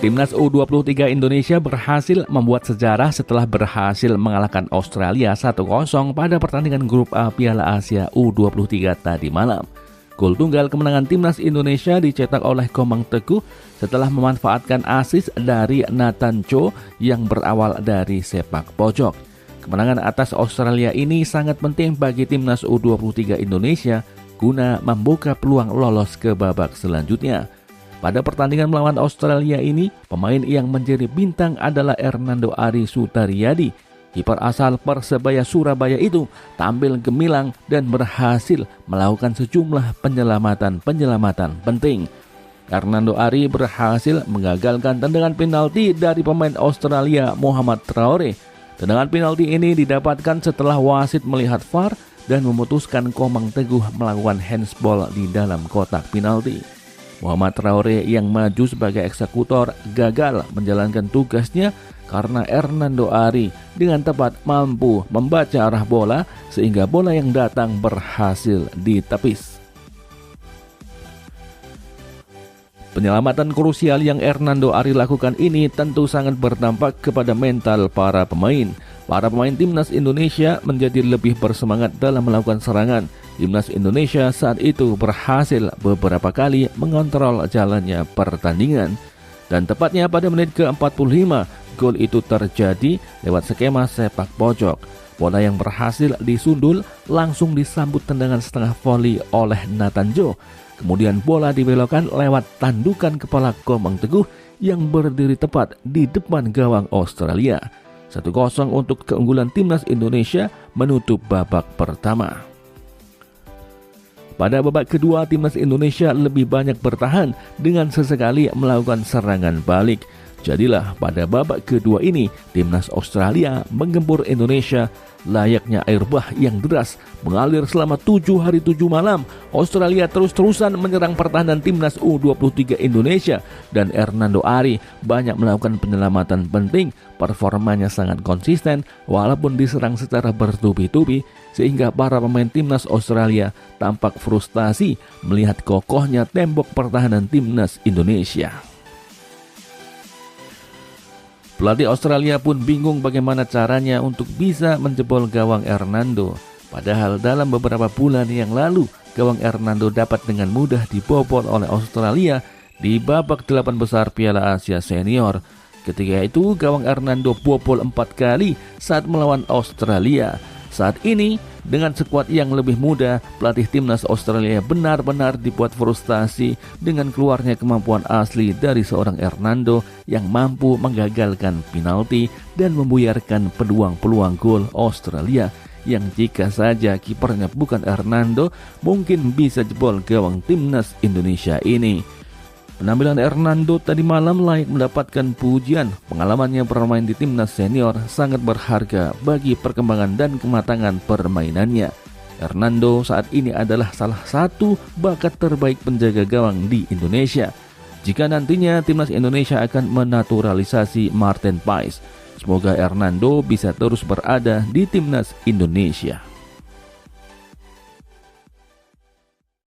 Timnas U23 Indonesia berhasil membuat sejarah setelah berhasil mengalahkan Australia 1-0 pada pertandingan grup A Piala Asia U23 tadi malam. Gol tunggal kemenangan Timnas Indonesia dicetak oleh Komang Teguh setelah memanfaatkan assist dari Nathan Cho yang berawal dari sepak pojok. Kemenangan atas Australia ini sangat penting bagi Timnas U23 Indonesia guna membuka peluang lolos ke babak selanjutnya. Pada pertandingan melawan Australia ini, pemain yang menjadi bintang adalah Hernando Ari Sutariyadi. Kiper asal Persebaya Surabaya itu tampil gemilang dan berhasil melakukan sejumlah penyelamatan penting. Hernando Ari berhasil menggagalkan tendangan penalti dari pemain Australia Muhammad Traore. Tendangan penalti ini didapatkan setelah wasit melihat VAR dan memutuskan Komang Teguh melakukan handsball di dalam kotak penalti. Muhammad Traore yang maju sebagai eksekutor gagal menjalankan tugasnya karena Hernando Ari dengan tepat mampu membaca arah bola sehingga bola yang datang berhasil ditepis. Penyelamatan krusial yang Hernando Ari lakukan ini tentu sangat berdampak kepada mental para pemain. Para pemain Timnas Indonesia menjadi lebih bersemangat dalam melakukan serangan. Timnas Indonesia saat itu berhasil beberapa kali mengontrol jalannya pertandingan. Dan tepatnya pada menit ke-45, gol itu terjadi lewat skema sepak pojok. Bola yang berhasil disundul langsung disambut tendangan setengah voli oleh Nathan Cho. Kemudian bola dibelokkan lewat tandukan kepala Komang Teguh yang berdiri tepat di depan gawang Australia. 1-0 untuk keunggulan Timnas Indonesia menutup babak pertama. Pada babak kedua, Timnas Indonesia lebih banyak bertahan dengan sesekali melakukan serangan balik. Jadilah pada babak kedua ini, Timnas Australia menggempur Indonesia layaknya air bah yang deras mengalir selama 7 hari 7 malam. Australia terus-terusan menyerang pertahanan Timnas U23 Indonesia dan Hernando Ari banyak melakukan penyelamatan penting. Performanya sangat konsisten walaupun diserang secara bertubi-tubi sehingga para pemain Timnas Australia tampak frustasi melihat kokohnya tembok pertahanan Timnas Indonesia. Pelatih Australia pun bingung bagaimana caranya untuk bisa menjebol gawang Hernando. Padahal dalam beberapa bulan yang lalu, gawang Hernando dapat dengan mudah dibobol oleh Australia di babak 8 besar Piala Asia Senior. Ketika itu, gawang Hernando bobol 4 kali saat melawan Australia. Saat ini, dengan skuad yang lebih muda, pelatih Timnas Australia benar-benar dibuat frustasi dengan keluarnya kemampuan asli dari seorang Hernando yang mampu menggagalkan penalti dan membuyarkan peluang-peluang gol Australia yang jika saja kipernya bukan Hernando mungkin bisa jebol gawang Timnas Indonesia ini. Penampilan Hernando tadi malam layak mendapatkan pujian. Pengalamannya bermain di Timnas Senior sangat berharga bagi perkembangan dan kematangan permainannya. Hernando saat ini adalah salah satu bakat terbaik penjaga gawang di Indonesia. Jika nantinya Timnas Indonesia akan menaturalisasi Martin Paes, semoga Hernando bisa terus berada di Timnas Indonesia.